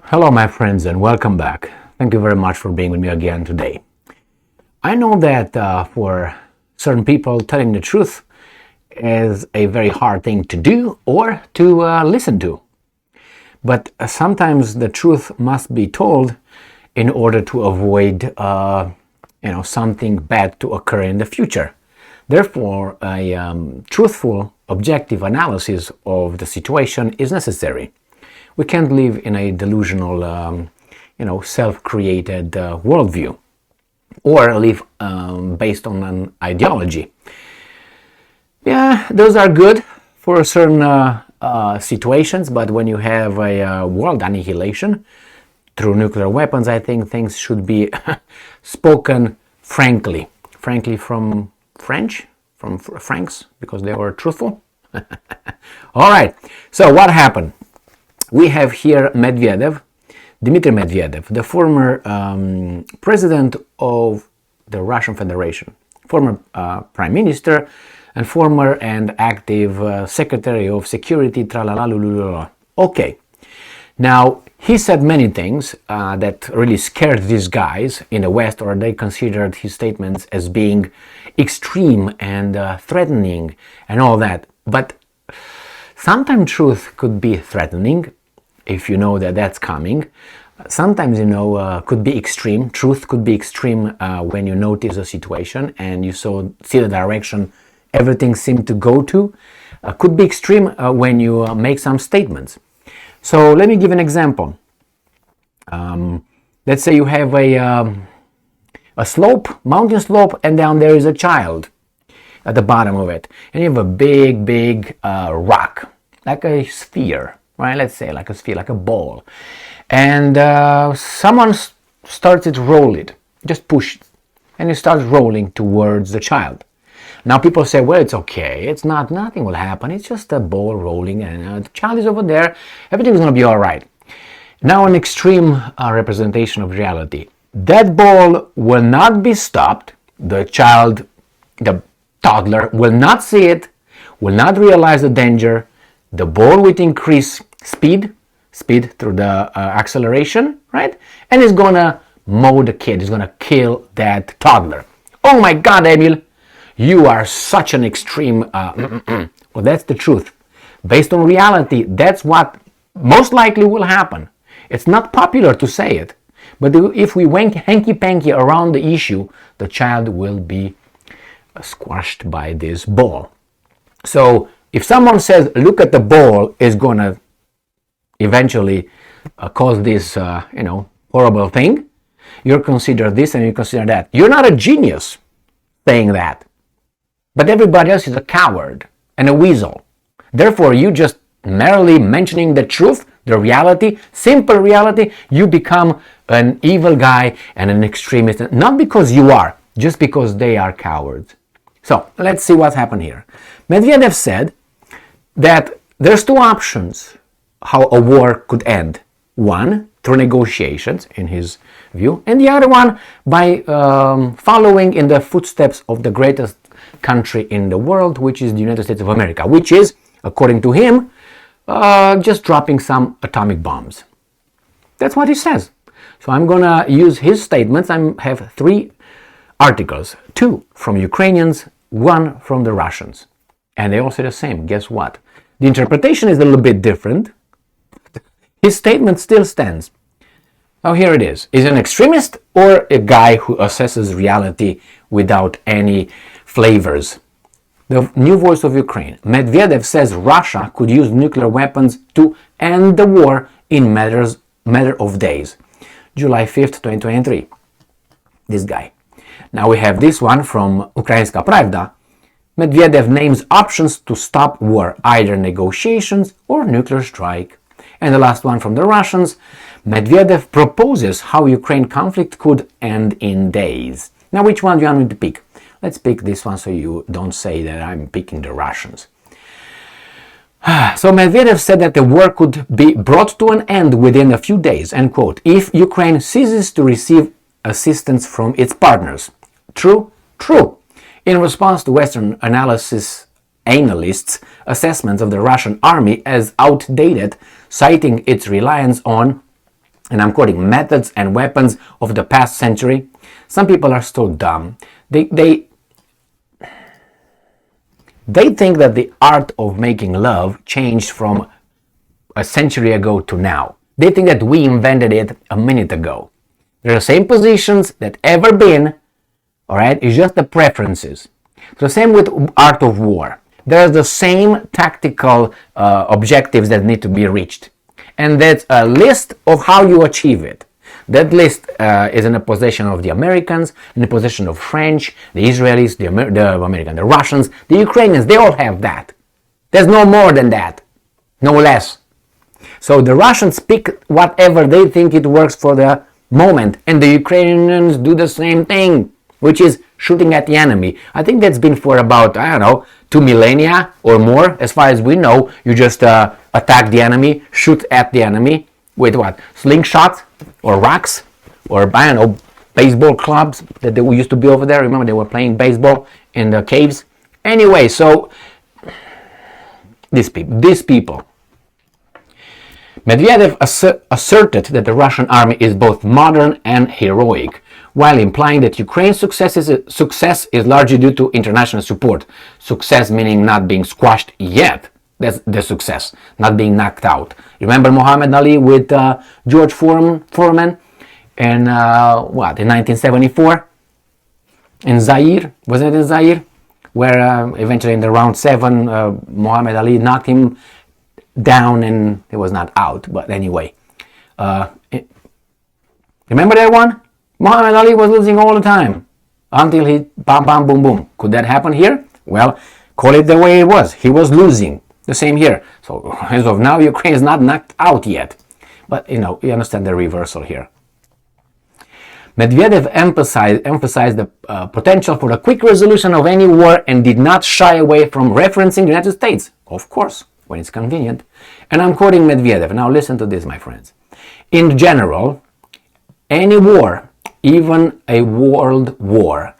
Hello, my friends, and welcome back. Thank you very much for being with me again today. I know that for certain people, telling the truth is a very hard thing to do or to listen to. But sometimes the truth must be told in order to avoid, something bad to occur in the future. Therefore, a truthful, objective analysis of the situation is necessary. We can't live in a delusional, self-created worldview or live based on an ideology. Yeah, those are good for certain situations, but when you have a world annihilation through nuclear weapons, I think things should be spoken frankly. Frankly from Franks, because they were truthful. All right, so what happened? We have here Dmitry Medvedev, the former president of the Russian Federation, former prime minister, and former and active secretary of security, tra-la-la-lu-lu-lu-la. Okay, now he said many things that really scared these guys in the West, or they considered his statements as being extreme and threatening and all that. But sometimes truth could be threatening if you know that that's coming. Sometimes, could be extreme. Truth could be extreme when you notice a situation and you see the direction everything seemed to go to. Could be extreme when you make some statements. So let me give an example. Let's say you have a slope, mountain slope, and down there is a child at the bottom of it. And you have a big rock, like a sphere, right? Let's say like a sphere, like a ball. And someone starts to roll it, just push it, and it starts rolling towards the child. Now people say, well, it's okay, it's not, nothing will happen, it's just a ball rolling, and the child is over there, everything's going to be all right. Now an extreme representation of reality. That ball will not be stopped. The child, the toddler, will not see it, will not realize the danger. The ball will increase speed through the acceleration, right? And it's gonna mow the kid, it's gonna kill that toddler. Oh my God, Emil, you are such an extreme, well, that's the truth. Based on reality, that's what most likely will happen. It's not popular to say it, but if we went hanky-panky around the issue, the child will be squashed by this ball. So if someone says, look at the ball, is gonna eventually cause this, horrible thing, you consider this and you consider that. You're not a genius saying that, but everybody else is a coward and a weasel. Therefore, you just merely mentioning the truth, the reality, simple reality, you become an evil guy and an extremist, not because you are, just because they are cowards. So let's see what happened here. Medvedev said that there's two options how a war could end. One, through negotiations, in his view, and the other one by following in the footsteps of the greatest country in the world, which is the United States of America, which is, according to him, just dropping some atomic bombs. That's what he says. So I'm gonna use his statements. I have 3 articles, 2 from Ukrainians, 1 from the Russians. And they all say the same. Guess what? The interpretation is a little bit different. His statement still stands. Now here it is. Is an extremist or a guy who assesses reality without any flavors? The new voice of Ukraine. Medvedev says Russia could use nuclear weapons to end the war in matter of days. July 5th, 2023. This guy. Now we have this one from Ukrainska Pravda. Medvedev names options to stop war, either negotiations or nuclear strike. And the last one from the Russians. Medvedev proposes how Ukraine conflict could end in days. Now which one do you want me to pick? Let's pick this one so you don't say that I'm picking the Russians. So Medvedev said that the war could be brought to an end within a few days, end quote, if Ukraine ceases to receive assistance from its partners. True? True. In response to Western analysts' assessments of the Russian army as outdated, citing its reliance on and I'm quoting, methods and weapons of the past century. Some people are still dumb. They think that the art of making love changed from a century ago to now. They think that we invented it a minute ago. They're the same positions that ever been, all right? It's just the preferences. So the same with art of war. There's the same tactical objectives that need to be reached. And that's a list of how you achieve it. That list is in the possession of the Americans, in the possession of French, the Israelis, the Russians, the Ukrainians. They all have that. There's no more than that, no less. So the Russians pick whatever they think it works for the moment, and the Ukrainians do the same thing, which is shooting at the enemy. I think that's been for about, 2 millennia or more. As far as we know, you just attack the enemy, shoot at the enemy with what? Slingshots or rocks or, baseball clubs that they used to be over there. Remember, they were playing baseball in the caves. Anyway, so these people. Medvedev asserted that the Russian army is both modern and heroic, while implying that Ukraine's success is largely due to international support. Success meaning not being squashed yet. That's the success, not being knocked out. Remember Muhammad Ali with George Foreman in 1974? In Zaire? Was it in Zaire? Where eventually in the round 7, Muhammad Ali knocked him down and it was not out, but anyway. Remember that one? Muhammad Ali was losing all the time until he bam bam boom boom. Could that happen here? Well, call it the way it was. He was losing. The same here. So as of now, Ukraine is not knocked out yet. But you understand the reversal here. Medvedev emphasized the potential for a quick resolution of any war and did not shy away from referencing the United States. Of course, when it's convenient. And I'm quoting Medvedev. Now listen to this, my friends. In general, any war, even a world war,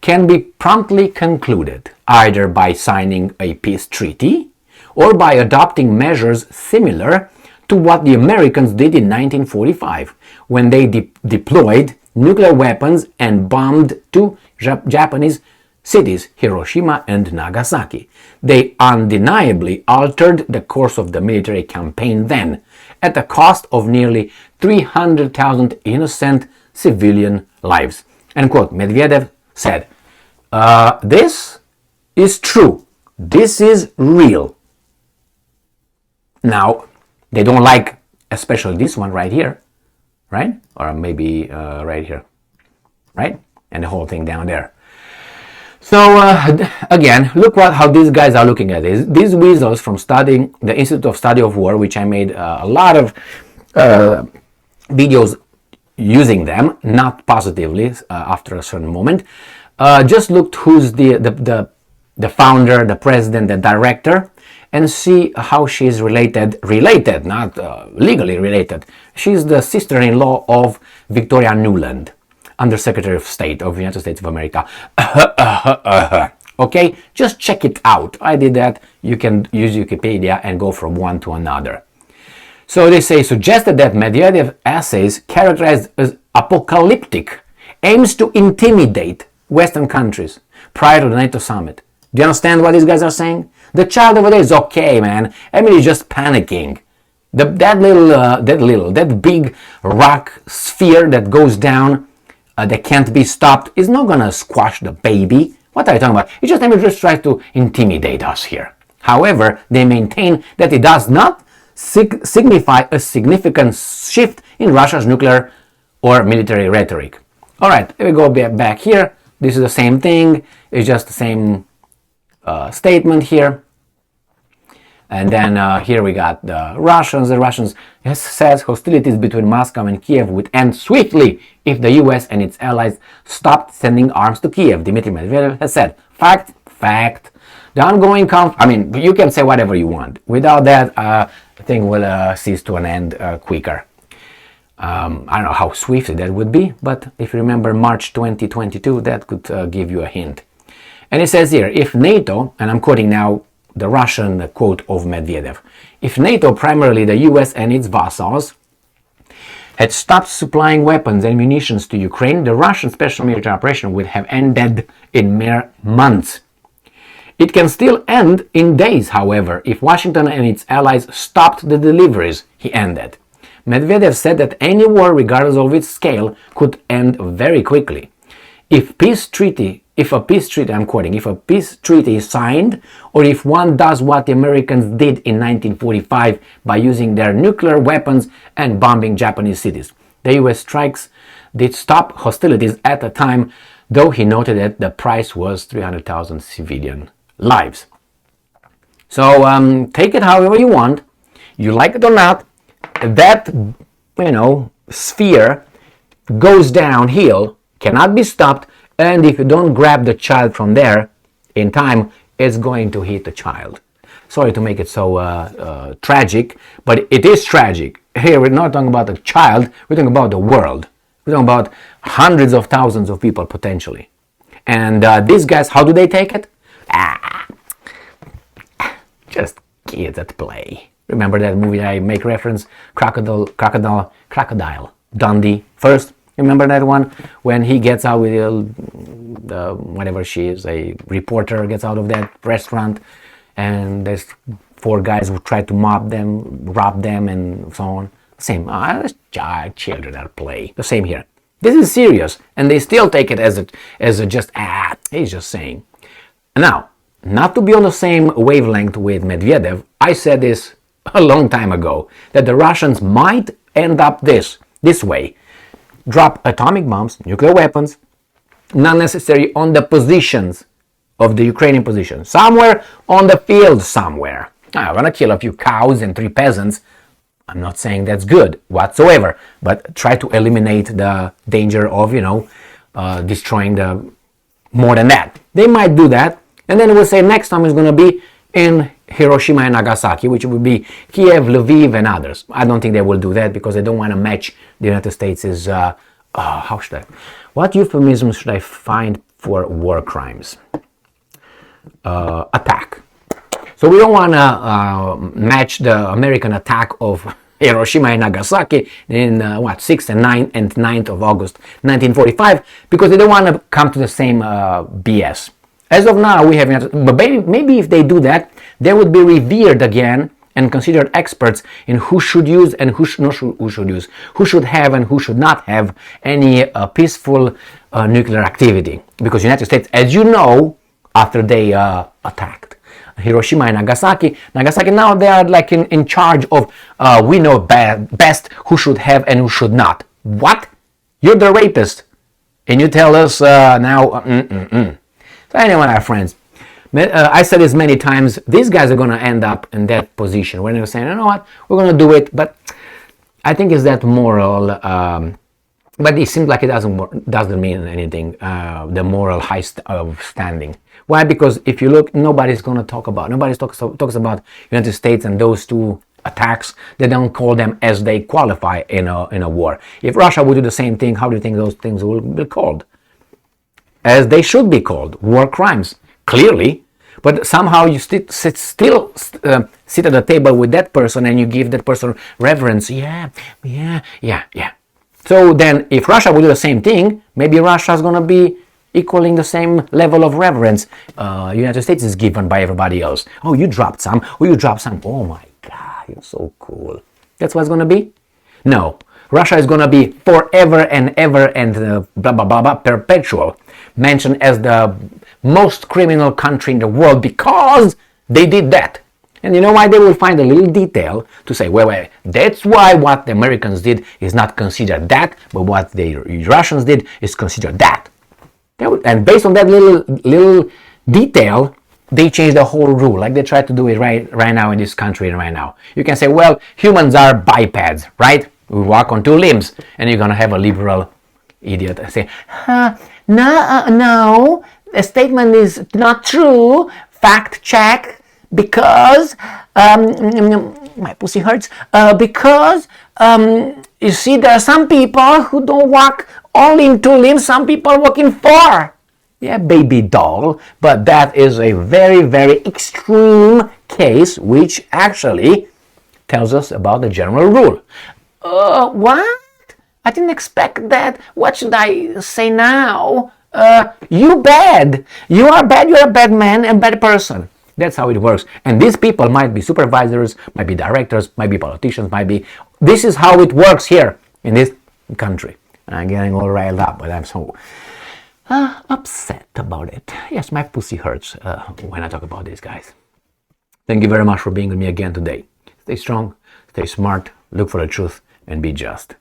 can be promptly concluded either by signing a peace treaty or by adopting measures similar to what the Americans did in 1945 when they deployed nuclear weapons and bombed two Japanese cities, Hiroshima and Nagasaki. They undeniably altered the course of the military campaign then, at the cost of nearly 300,000 innocent civilian lives. End quote. Medvedev said, this is true. This is real. Now, they don't like, especially this one right here, right? Or maybe right here, right? And the whole thing down there. So, again, look how these guys are looking at this. These weasels from studying the Institute of Study of War, which I made a lot of videos using them, not positively after a certain moment. Just looked who's the founder, the president, the director, and see how she's related, not legally related. She's the sister-in-law of Victoria Nuland, Undersecretary of State of the United States of America. Okay, just check it out. I did that. You can use Wikipedia and go from one to another. So they suggested that Medvedev essays characterized as apocalyptic aims to intimidate Western countries prior to the NATO summit. Do you understand what these guys are saying? The child over there is okay, man. Emily is just panicking. That big rock sphere that goes down, that can't be stopped, is not gonna squash the baby. What are you talking about? It's just Emily just tries to intimidate us here. However, they maintain that it does not signify a significant shift in Russia's nuclear or military rhetoric. All right, we go back here. This is the same thing. It's just the same statement here. And then here we got the Russians. The Russians says hostilities between Moscow and Kiev would end swiftly if the US and its allies stopped sending arms to Kiev. Dmitry Medvedev has said, fact. The ongoing you can say whatever you want. Without that, the thing will cease to an end quicker. I don't know how swift that would be, but if you remember March 2022, that could give you a hint. And it says here, if NATO, and I'm quoting now the Russian quote of Medvedev, if NATO, primarily the US and its vassals, had stopped supplying weapons and munitions to Ukraine, the Russian special military operation would have ended in mere months. It can still end in days, however, if Washington and its allies stopped the deliveries, he ended. Medvedev said that any war, regardless of its scale, could end very quickly. If a peace treaty is signed, or if one does what the Americans did in 1945 by using their nuclear weapons and bombing Japanese cities. The US strikes did stop hostilities at the time, though he noted that the price was 300,000 civilian lives. So take it however you want, you like it or not, that, sphere goes downhill, cannot be stopped, and if you don't grab the child from there in time, it's going to hit the child. Sorry to make it so tragic, but it is tragic. Here we're not talking about a child, we're talking about the world. We're talking about hundreds of thousands of people potentially. And these guys, how do they take it? Just kids at play. Remember that movie I make reference? Crocodile Dundee first. Remember that one? When he gets out with whatever she is, a reporter gets out of that restaurant, and there's 4 guys who try to mob them, rob them, and so on. Same. Children at play. The same here. This is serious, and they still take it as he's just saying. Now, not to be on the same wavelength with Medvedev, I said this a long time ago, that the Russians might end up this way. Drop atomic bombs, nuclear weapons, not necessarily on the positions of the Ukrainian position. Somewhere on the field somewhere. I'm gonna kill a few cows and 3 peasants. I'm not saying that's good whatsoever, but try to eliminate the danger of, destroying more than that. They might do that, and then we'll say next time is gonna be in Hiroshima and Nagasaki, which would be Kiev, Lviv, and others. I don't think they will do that because they don't want to match the United States' what euphemism should I find for war crimes? Attack. So we don't want to match the American attack of Hiroshima and Nagasaki in 6th and 9th of August 1945, because they don't want to come to the same BS. As of now, we have, but maybe if they do that, they would be revered again and considered experts in who should use and who should use, who should have and who should not have any peaceful nuclear activity. Because the United States, as you know, after they attacked Hiroshima and Nagasaki now they are like in charge of, we know best who should have and who should not. What? You're the rapist, and you tell us now. So anyway, my friends, I said this many times, these guys are going to end up in that position when they're saying, you know what, we're going to do it, but I think it's that moral, but it seems like it doesn't mean anything, the moral high standing. Why? Because if you look, nobody talks about United States and those 2 attacks. They don't call them as they qualify in a war. If Russia would do the same thing, how do you think those things will be called? As they should be called, war crimes, clearly. But somehow you sit at the table with that person and you give that person reverence. Yeah. So then if Russia would do the same thing, maybe Russia's going to be equaling the same level of reverence United States is given by everybody else. Oh, you dropped some. Oh my God, you're so cool. That's what it's going to be? No. Russia is going to be forever and ever and perpetual, mentioned as the most criminal country in the world because they did that. And you know why? They will find a little detail to say, well, that's why what the Americans did is not considered that, but what the Russians did is considered that. And based on that little detail, they changed the whole rule, like they try to do it right now in this country right now. You can say, well, humans are bipeds, right? We walk on 2 limbs, and you're gonna have a liberal idiot say, no, the statement is not true. Fact check, because my pussy hurts. Because you see, there are some people who don't walk only in 2 limbs. Some people walk in 4. Yeah, baby doll. But that is a very, very extreme case, which actually tells us about the general rule. What? I didn't expect that. What should I say now? You bad. You are bad. You're a bad man and bad person. That's how it works. And these people might be supervisors, might be directors, might be politicians, might be... This is how it works here in this country. I'm getting all riled up, but I'm so upset about it. Yes, my pussy hurts when I talk about this, guys. Thank you very much for being with me again today. Stay strong, stay smart, look for the truth, and be just.